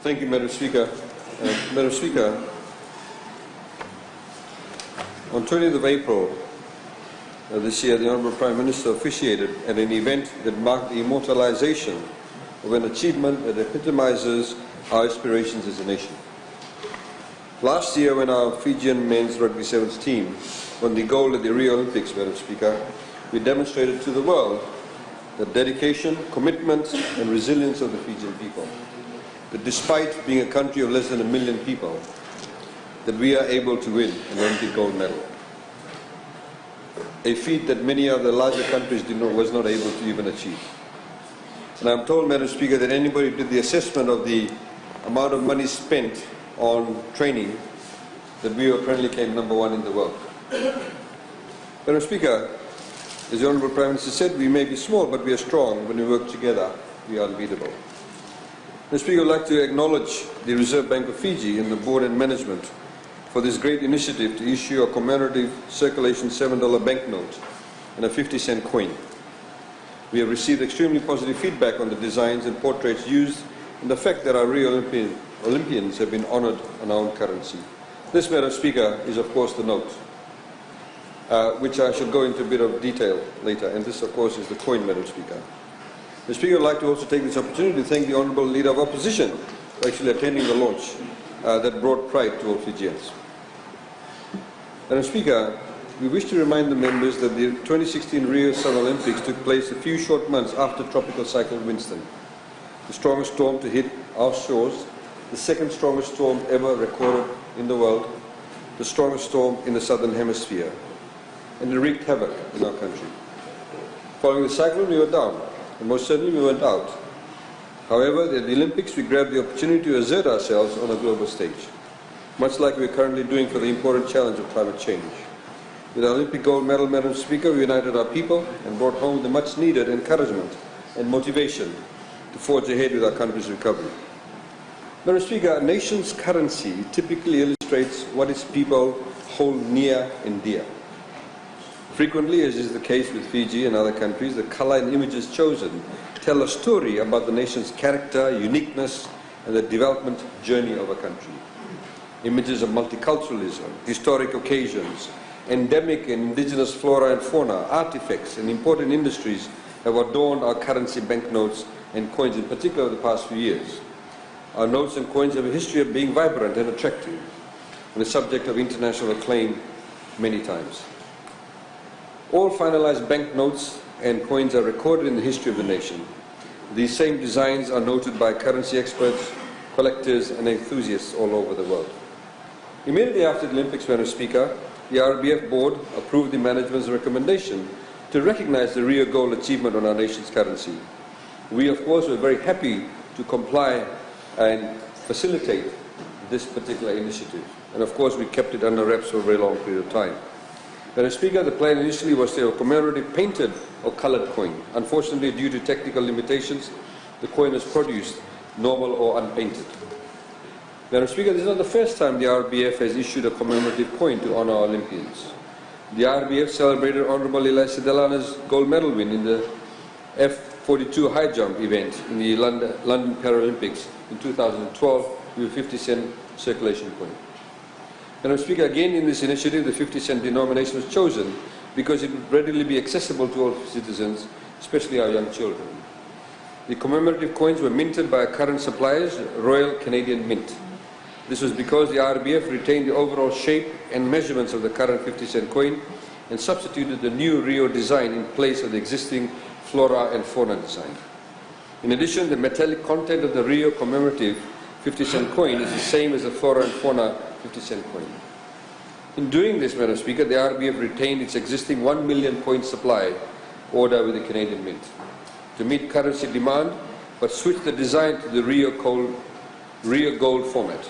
Thank you, Madam Speaker. Madam Speaker, on 20th of April this year, the Honourable Prime Minister officiated at an event that marked the immortalisation of an achievement that epitomises our aspirations as a nation. Last year, when our Fijian men's rugby sevens team won the gold at the Rio Olympics, Madam Speaker, we demonstrated to the world the dedication, commitment and resilience of the Fijian people. That despite being a country of less than 1 million people, that we are able to win an Olympic gold medal. A feat that many other larger countries was not able to even achieve. And I'm told, Madam Speaker, that anybody who did the assessment of the amount of money spent on training, that we apparently came #1 in the world. Madam Speaker, as the Honourable Prime Minister said, we may be small, but we are strong. When we work together, we are unbeatable. Mr. Speaker, I would like to acknowledge the Reserve Bank of Fiji and the board and management for this great initiative to issue a commemorative circulation $7 banknote and a 50-cent coin. We have received extremely positive feedback on the designs and portraits used and the fact that our Rio Olympians have been honoured on our own currency. This, Madam Speaker, is of course the note, which I shall go into a bit of detail later, and this of course is the coin, Madam Speaker. Mr. Speaker, I would like to also take this opportunity to thank the Honourable Leader of Opposition for actually attending the launch that brought pride to all Fijians. Madam Speaker, we wish to remind the members that the 2016 Rio Summer Olympics took place a few short months after Tropical Cyclone Winston, the strongest storm to hit our shores, the second strongest storm ever recorded in the world, the strongest storm in the Southern Hemisphere, and it wreaked havoc in our country. Following the cyclone, we were down, and most certainly we went out. However, at the Olympics, we grabbed the opportunity to assert ourselves on a global stage, much like we are currently doing for the important challenge of climate change. With our Olympic gold medal, Madam Speaker, we united our people and brought home the much-needed encouragement and motivation to forge ahead with our country's recovery. Madam Speaker, a nation's currency typically illustrates what its people hold near and dear. Frequently, as is the case with Fiji and other countries, the colour and images chosen tell a story about the nation's character, uniqueness, and the development journey of a country. Images of multiculturalism, historic occasions, endemic and indigenous flora and fauna, artifacts, and important industries have adorned our currency banknotes and coins, in particular over the past few years. Our notes and coins have a history of being vibrant and attractive, and the subject of international acclaim many times. All finalized banknotes and coins are recorded in the history of the nation. These same designs are noted by currency experts, collectors and enthusiasts all over the world. Immediately after the Olympics, Madam Speaker, the RBF board approved the management's recommendation to recognize the Rio Gold achievement on our nation's currency. We, of course, were very happy to comply and facilitate this particular initiative. And of course, we kept it under wraps for a very long period of time. Madam Speaker, the plan initially was to have a commemorative painted or coloured coin. Unfortunately, due to technical limitations, the coin was produced normal or unpainted. Madam Speaker, this is not the first time the RBF has issued a commemorative coin to honour our Olympians. The RBF celebrated Honourable Elias Delana's gold medal win in the F42 high jump event in the London Paralympics in 2012 with a 50-cent circulation coin. Madam Speaker, again in this initiative, the 50-cent denomination was chosen because it would readily be accessible to all citizens, especially our young children. The commemorative coins were minted by our current suppliers, Royal Canadian Mint. This was because the RBF retained the overall shape and measurements of the current 50-cent coin and substituted the new Rio design in place of the existing flora and fauna design. In addition, the metallic content of the Rio commemorative 50-cent coin is the same as the flora and fauna 50-cent coin. In doing this, Madam Speaker, the RBF retained its existing 1 million point supply order with the Canadian Mint to meet currency demand, but switch the design to the Rio Gold format.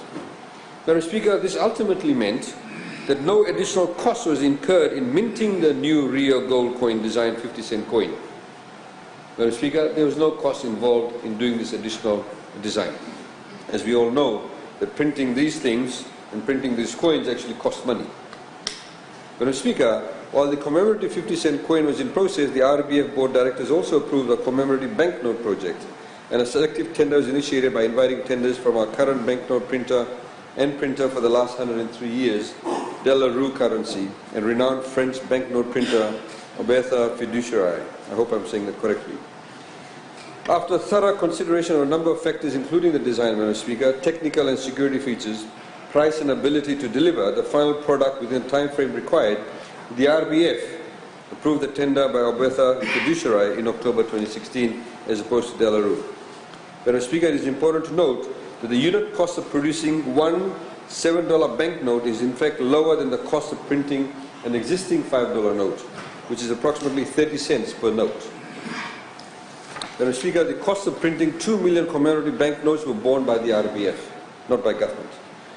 Madam Speaker, this ultimately meant that no additional cost was incurred in minting the new Rio Gold coin design 50-cent coin. Madam Speaker, there was no cost involved in doing this additional design. As we all know, that printing these things and printing these coins actually cost money. Madam Speaker, while the commemorative 50-cent coin was in process, the RBF board directors also approved a commemorative banknote project and a selective tender was initiated by inviting tenders from our current banknote printer and printer for the last 103 years, De La Rue Currency, and renowned French banknote printer Auyaz Fiduciary. I hope I'm saying that correctly. After thorough consideration of a number of factors, including the design, Madam Speaker, technical and security features, price and ability to deliver the final product within the time frame required, the RBF approved the tender by Auyaz Fiduciary in October 2016 as opposed to De La Rue. Madam Speaker, it is important to note that the unit cost of producing one $7 banknote is in fact lower than the cost of printing an existing $5 note, which is approximately 30 cents per note. Madam Speaker, the cost of printing 2 million commemorative banknotes were borne by the RBF, not by government.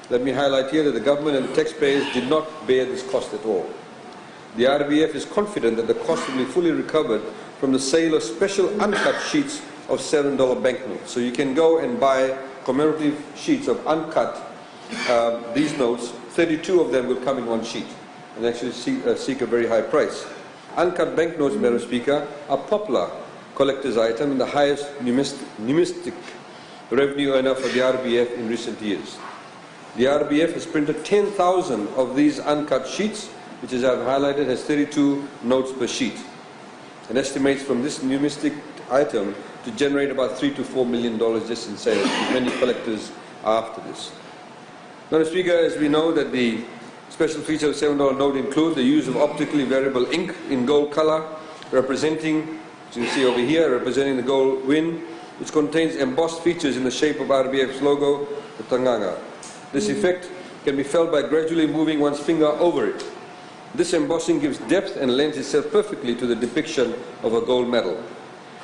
Let me highlight here that the government and the taxpayers did not bear this cost at all. The RBF is confident that the cost will be fully recovered from the sale of special uncut sheets of $7 banknotes. So you can go and buy commemorative sheets of uncut these notes. 32 of them will come in one sheet and actually seek a very high price. Uncut banknotes, Madam Speaker, are popular collector's item and the highest numismatic revenue earner for the RBF in recent years. The RBF has printed 10,000 of these uncut sheets, which, as I've highlighted, has 32 notes per sheet, and estimates from this numismatic item to generate about $3 to $4 million just in sales. Many collectors are after this. Madam Speaker, as we know that the special feature of the $7 note include the use of optically variable ink in gold color, representing, as you can see over here, representing the gold win, which contains embossed features in the shape of RBF's logo, the tanganga. This effect can be felt by gradually moving one's finger over it. This embossing gives depth and lends itself perfectly to the depiction of a gold medal.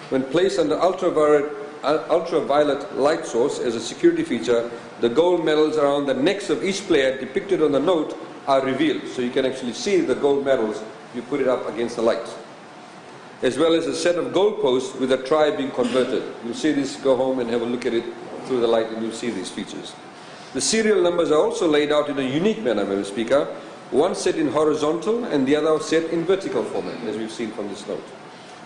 When placed under ultraviolet light source as a security feature, the gold medals around the necks of each player depicted on the note are revealed. So you can actually see the gold medals, you put it up against the light. As well as a set of gold posts with a try being converted. You'll see this, go home and have a look at it through the light and you'll see these features. The serial numbers are also laid out in a unique manner, Madam Speaker, one set in horizontal and the other set in vertical format, as we've seen from this note.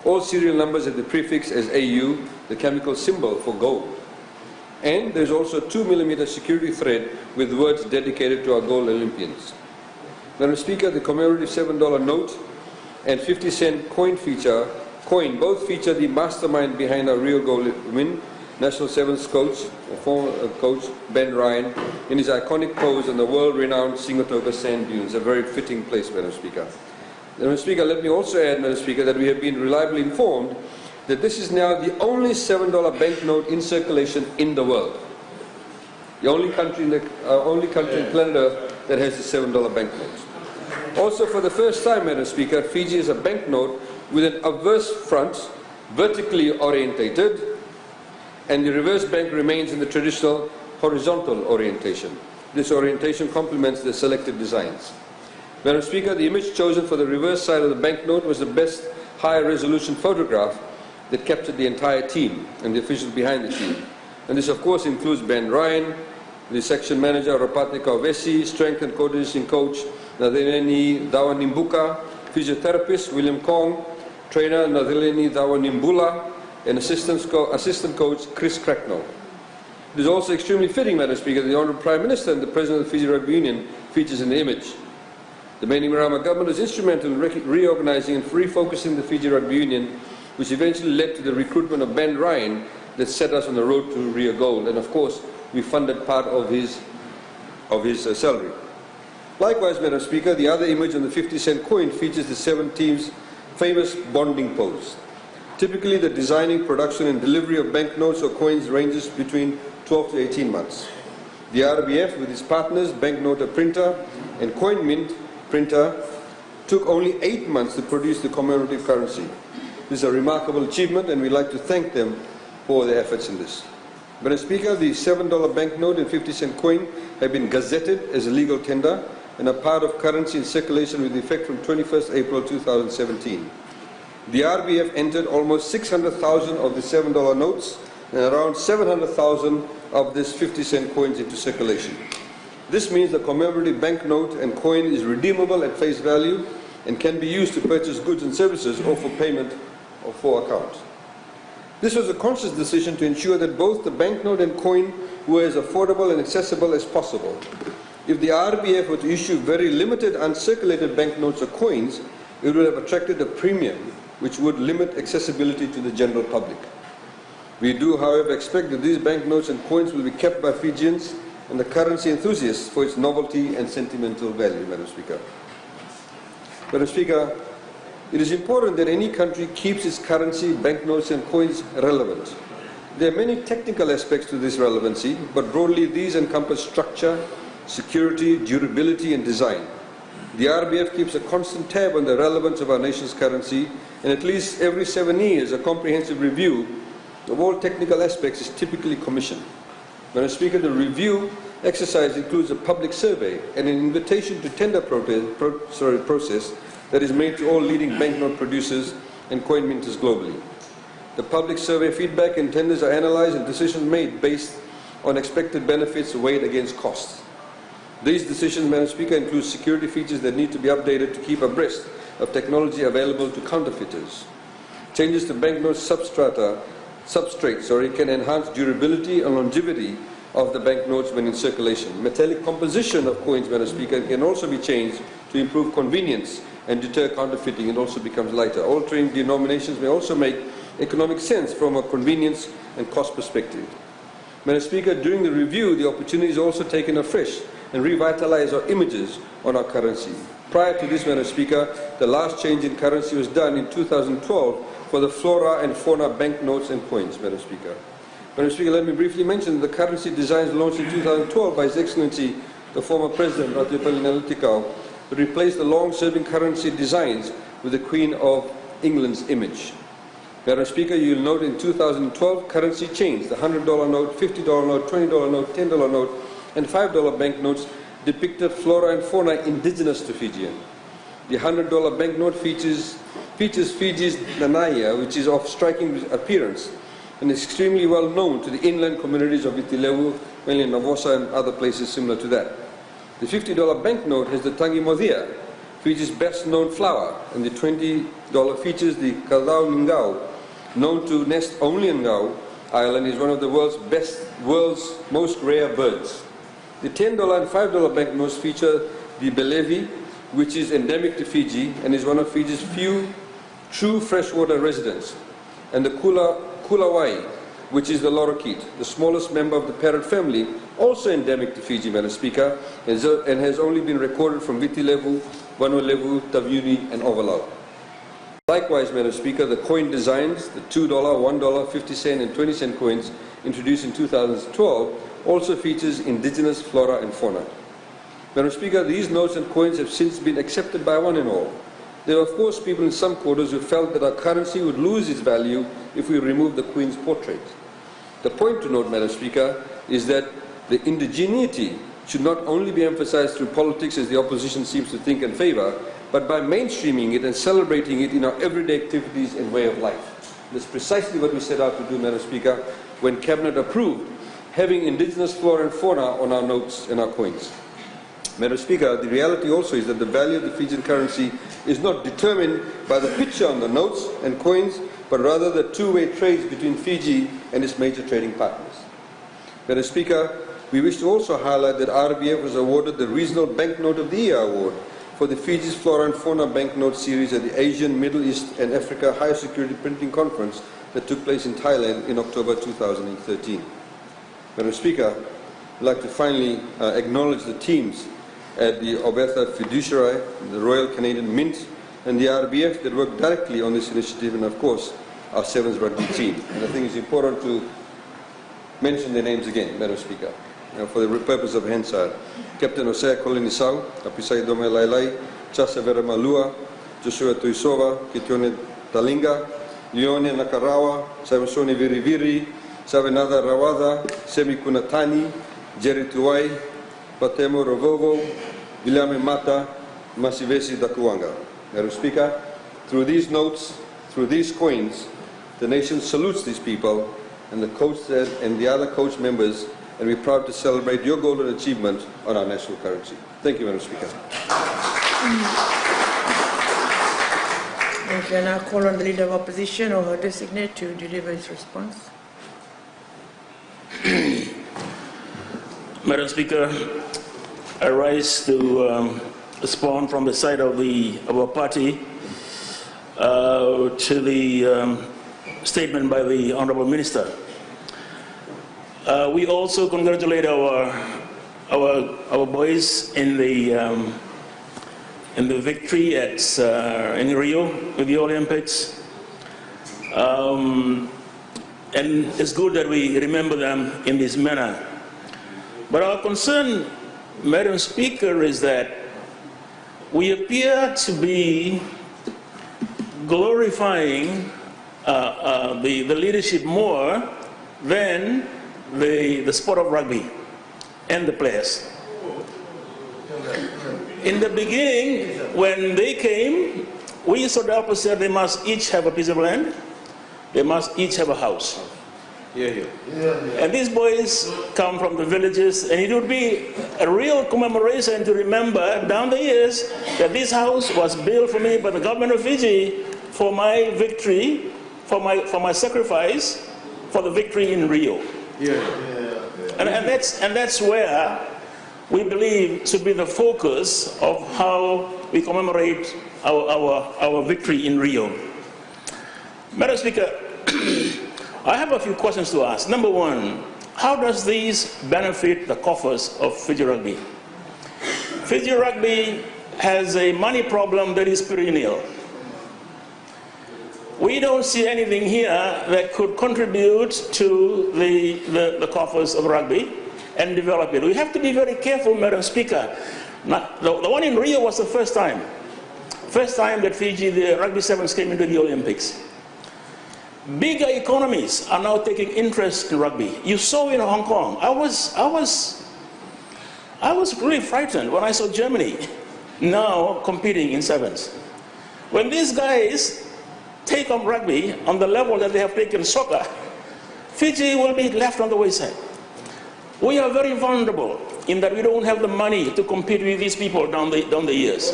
All serial numbers have the prefix as AU, the chemical symbol for gold. And there's also a 2mm security thread with words dedicated to our gold Olympians. Madam Speaker, the commemorative $7 note and 50-cent coin both feature the mastermind behind our real gold win, National Sevens coach, former coach Ben Ryan, in his iconic pose on the world-renowned Singatoka sand dunes, a very fitting place, Madam Speaker. Madam Speaker, let me also add, Madam Speaker, that we have been reliably informed that this is now the only $7 banknote in circulation in the world. The only country in planet Earth that has the $7 banknote. Also, for the first time, Madam Speaker, Fiji is a banknote with an obverse front, vertically orientated, and the reverse bank remains in the traditional horizontal orientation. This orientation complements the selected designs. Madam Speaker, the image chosen for the reverse side of the banknote was the best high-resolution photograph that captured the entire team and the officials behind the team. And this, of course, includes Ben Ryan, the section manager, Ropatne Kauvesi, strength and coordination coach, Nadheleni Dawanimbuka, physiotherapist, William Kong, trainer, Nadheleni Dawanimbula, and assistant coach, Chris Cracknell. It is also extremely fitting, Madam Speaker, that the Honourable Prime Minister and the President of the Fiji Rugby Union features in the image. The Bainimarama government was instrumental in reorganising and refocusing the Fiji Rugby Union, which eventually led to the recruitment of Ben Ryan that set us on the road to Rio Gold. And of course, we funded part of his salary. Likewise, Madam Speaker, the other image on the 50-cent coin features the 7 teams' famous bonding pose. Typically, the designing, production and delivery of banknotes or coins ranges between 12 to 18 months. The RBF, with its partners, banknote printer and coin mint printer, took only 8 months to produce the commemorative currency. This is a remarkable achievement and we'd like to thank them for their efforts in this. Madam Speaker, the $7 banknote and 50-cent coin have been gazetted as a legal tender and are part of currency in circulation with effect from 21st April 2017. The RBF entered almost 600,000 of the $7 notes and around 700,000 of this 50-cent coins into circulation. This means the commemorative banknote and coin is redeemable at face value and can be used to purchase goods and services or for payment or for account. This was a conscious decision to ensure that both the banknote and coin were as affordable and accessible as possible. If the RBF were to issue very limited uncirculated banknotes or coins, it would have attracted a premium which would limit accessibility to the general public. We do, however, expect that these banknotes and coins will be kept by Fijians and the currency enthusiasts for its novelty and sentimental value, Madam Speaker. Madam Speaker, it is important that any country keeps its currency, banknotes and coins relevant. There are many technical aspects to this relevancy, but broadly these encompass structure, security, durability and design. The RBF keeps a constant tab on the relevance of our nation's currency, and at least every 7 years a comprehensive review of all technical aspects is typically commissioned. Madam Speaker, the review exercise includes a public survey and an invitation to tender process that is made to all leading banknote producers and coin minters globally. The public survey feedback and tenders are analysed and decisions made based on expected benefits weighed against costs. These decisions, Madam Speaker, include security features that need to be updated to keep abreast of technology available to counterfeiters. Changes to banknote substrate can enhance durability and longevity of the banknotes when in circulation. Metallic composition of coins, Madam Speaker, can also be changed to improve convenience and deter counterfeiting. It also becomes lighter. Altering denominations may also make economic sense from a convenience and cost perspective. Madam Speaker, during the review, the opportunity is also taken afresh and revitalize our images on our currency. Prior to this, Madam Speaker, the last change in currency was done in 2012 for the flora and fauna banknotes and coins, Madam Speaker. Madam Speaker, let me briefly mention the currency designs launched in 2012 by His Excellency, the former President, Ratibali Nalitikau, to replace the long-serving currency designs with the Queen of England's image. Madam Speaker, you will note in 2012 currency changed. The $100 note, $50 note, $20 note, $10 note, and $5 banknotes depicted flora and fauna indigenous to Fijian. The $100 banknote features Fiji's Nanaya, which is of striking appearance and is extremely well known to the inland communities of Itilevu, mainly Navosa and other places similar to that. The $50 banknote has the Tangi Modhia, Fiji's best known flower, and the $20 features the Kadau Ngau, known to nest only in Ngau Island, is one of the world's most rare birds. The $10 and $5 banknotes feature the Belevi, which is endemic to Fiji and is one of Fiji's few true freshwater residents, and the Kulawai, which is the lorikeet, the smallest member of the parrot family, also endemic to Fiji, Madam Speaker, and has only been recorded from Vitilevu, Vanuatu, Taveuni and Ovalau. Likewise, Madam Speaker, the coin designs, the $2, $1, 50 cent and 20 cent coins introduced in 2012, also features indigenous flora and fauna. Madam Speaker, these notes and coins have since been accepted by one and all. There are of course people in some quarters who felt that our currency would lose its value if we remove the Queen's portrait. The point to note, Madam Speaker, is that the indigeneity should not only be emphasized through politics, as the opposition seems to think and favor, but by mainstreaming it and celebrating it in our everyday activities and way of life. That's precisely what we set out to do, Madam Speaker, when Cabinet approved having indigenous flora and fauna on our notes and our coins. Madam Speaker, the reality also is that the value of the Fijian currency is not determined by the picture on the notes and coins, but rather the two-way trades between Fiji and its major trading partners. Madam Speaker, we wish to also highlight that RBF was awarded the Regional Banknote of the Year Award for the Fiji's Flora and Fauna Banknote series at the Asian, Middle East and Africa High Security Printing Conference that took place in Thailand in October 2013. Madam Speaker, I'd like to finally acknowledge the teams at the Obertha Fiduciary, the Royal Canadian Mint and the RBF that worked directly on this initiative, and of course our Sevens Rugby team. And I think it's important to mention their names again, Madam Speaker, for the purpose of Hansard. Captain Osea Kolinisau, Apisai Dome Lailai, Chasa Vera Malua, Joshua Tuisova, Kitione Talinga, Leone Nakarawa, Samasoni Viriviri, Savenada Rawada, Semi Kunatani, Jerry Tuai, Patemo Rovovo, William Mata, Masivesi Dakuanga. Madam Speaker, through these notes, through these coins, the nation salutes these people and the coach and the other coach members, and we're proud to celebrate your golden achievement on our national currency. Thank you, Madam Speaker. Thank you. And I call on the Leader of Opposition or her designate to deliver his response. Madam Speaker, I rise to respond from the side of our party to the statement by the Honourable Minister. We also congratulate our boys in the victory in Rio with the Olympics, and it's good that we remember them in this manner. But our concern, Madam Speaker, is that we appear to be glorifying the leadership more than the sport of rugby and the players. In the beginning, when they came, we saw the opposite. They must each have a piece of land. They must each have a house. And these boys come from the villages, and it would be a real commemoration to remember down the years that this house was built for me by the government of Fiji for my victory, for my sacrifice, for the victory in Rio. And that's where we believe should be the focus of how we commemorate our victory in Rio. Madam Speaker, I have a few questions to ask. Number one, how does this benefit the coffers of Fiji Rugby? Fiji Rugby has a money problem that is perennial. We don't see anything here that could contribute to the coffers of rugby and develop it. We have to be very careful, Madam Speaker. Now, the one in Rio was the first time that Fiji, the Rugby Sevens, came into the Olympics. Bigger economies are now taking interest in rugby. You saw in Hong Kong. I was really frightened when I saw Germany now competing in sevens. When these guys take on rugby on the level that they have taken soccer, Fiji will be left on the wayside. We are very vulnerable in that we don't have the money to compete with these people down the years.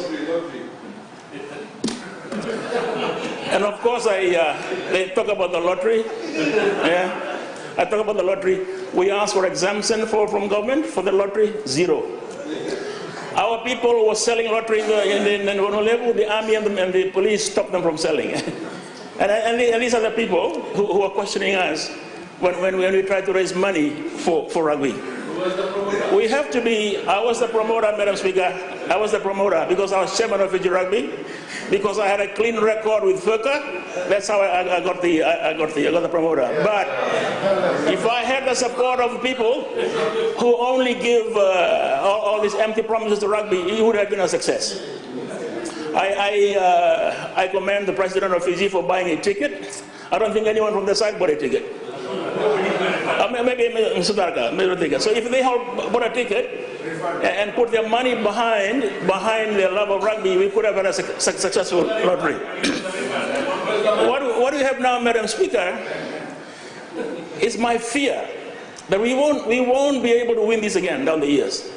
And of course, they talk about the lottery. Yeah, I talk about the lottery. We ask for exemption from government for the lottery, zero. Our people who were selling lottery in Honolulu, the army and the police stopped them from selling. and these are the people who are questioning us when we try to raise money for rugby. We have to be, I was the promoter, Madam Speaker. I was the promoter because I was chairman of Fiji Rugby, because I had a clean record with FERCA. That's how I got the promoter. But if I had the support of people who only give all these empty promises to rugby, it would have been a success. I commend the president of Fiji for buying a ticket. I don't think anyone from the side bought a ticket. Maybe Mr. Darga, maybe a ticket. So if they all bought a ticket and put their money behind their love of rugby, we could have had a successful lottery. What we have now, Madam Speaker, is my fear that we won't be able to win this again down the years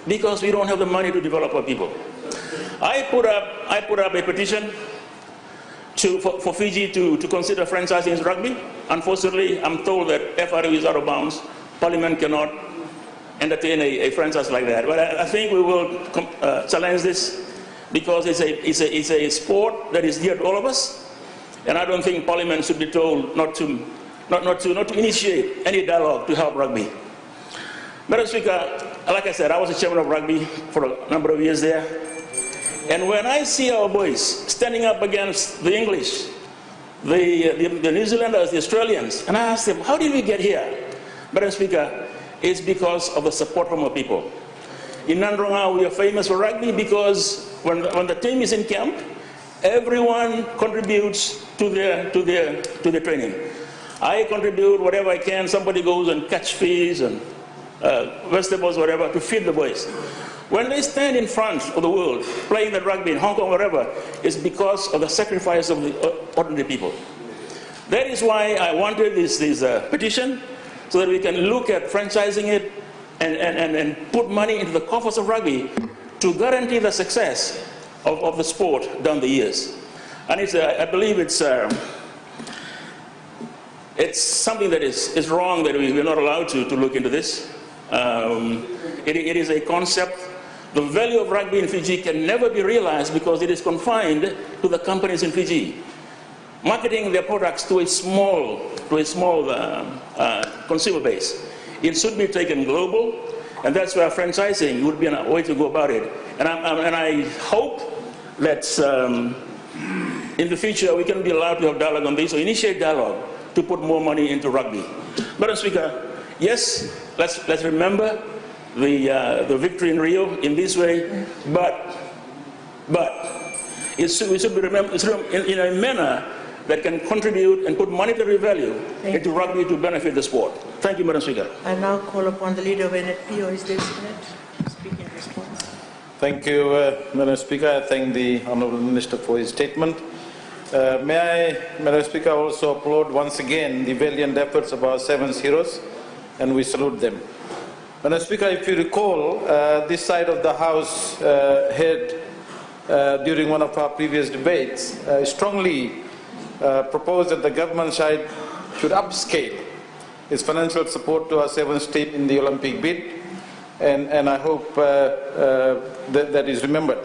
because we don't have the money to develop our people. I put up a petition for Fiji to consider franchising rugby. Unfortunately, I'm told that FRU is out of bounds. Parliament cannot entertain a franchise like that. But I think we will challenge this because it's a sport that is dear to all of us, and I don't think Parliament should be told not to initiate any dialogue to help rugby. Madam Speaker, like I said, I was the chairman of rugby for a number of years there. And when I see our boys standing up against the English, the New Zealanders, the Australians, and I ask them, how did we get here? Madam Speaker, it's because of the support from our people. In Nandronga, we are famous for rugby because when the team is in camp, everyone contributes to their training. I contribute whatever I can. Somebody goes and catch fish and vegetables, whatever, to feed the boys. When they stand in front of the world, playing the rugby in Hong Kong, wherever, it's because of the sacrifice of the ordinary people. That is why I wanted this petition, so that we can look at franchising it and put money into the coffers of rugby to guarantee the success of the sport down the years. And I believe it's something that is wrong, that we're not allowed to look into this. It is a concept. The value of rugby in Fiji can never be realized because it is confined to the companies in Fiji, marketing their products to a small consumer base. It should be taken global, and that's where franchising would be a way to go about it. And I hope that in the future we can be allowed to have dialogue on this, or initiate dialogue to put more money into rugby. Madam Speaker, yes, let's remember the victory in Rio in this way, but we should be remembered in a manner that can contribute and put monetary value into rugby to benefit the sport. Thank you, Madam Speaker. I now call upon the Leader of NFP or his designate to speak in response. Thank you, Madam Speaker. I thank the Honourable Minister for his statement. May I, Madam Speaker, also applaud once again the valiant efforts of our 7 heroes, and we salute them. Madam Speaker, if you recall, this side of the House had, during one of our previous debates, strongly proposed that the government side should upscale its financial support to our 7th team in the Olympic bid, and I hope that is remembered.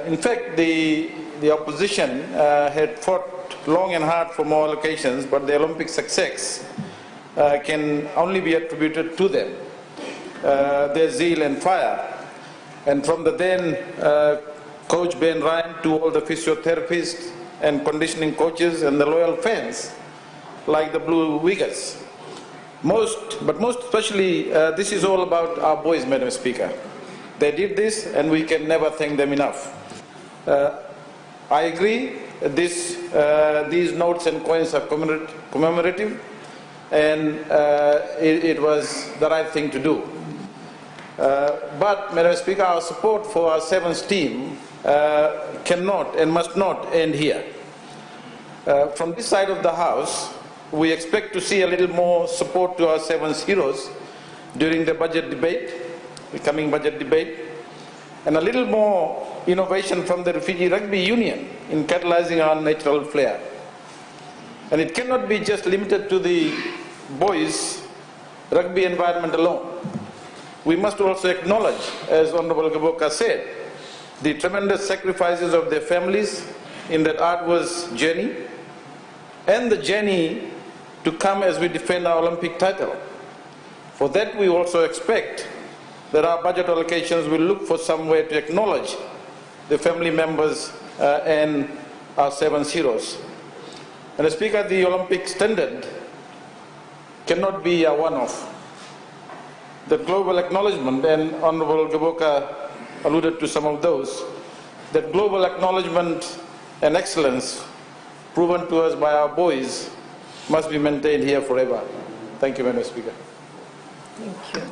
In fact, the opposition had fought long and hard for more allocations, but the Olympic success can only be attributed to them, their zeal and fire. And from the then Coach Ben Ryan to all the physiotherapists and conditioning coaches and the loyal fans like the Blue Wiggers. But most especially, this is all about our boys, Madam Speaker. They did this, and we can never thank them enough. I agree, these notes and coins are commemorative, and it was the right thing to do. But, Madam Speaker, our support for our 7th team cannot and must not end here. From this side of the House, we expect to see a little more support to our 7th heroes during the budget debate, the coming budget debate, and a little more innovation from the Fiji Rugby Union in catalyzing our natural flair. And it cannot be just limited to the boys' rugby environment alone. We must also acknowledge, as Honourable Gaboka said, the tremendous sacrifices of their families in that arduous journey, and the journey to come as we defend our Olympic title. For that, we also expect that our budget allocations will look for some way to acknowledge the family members and our 7th heroes. And Speaker, the Olympic standard cannot be a one-off. The global acknowledgement, and Honourable Gaboka alluded to some of those, that global acknowledgement and excellence proven to us by our boys must be maintained here forever. Thank you, Madam Speaker. Thank you.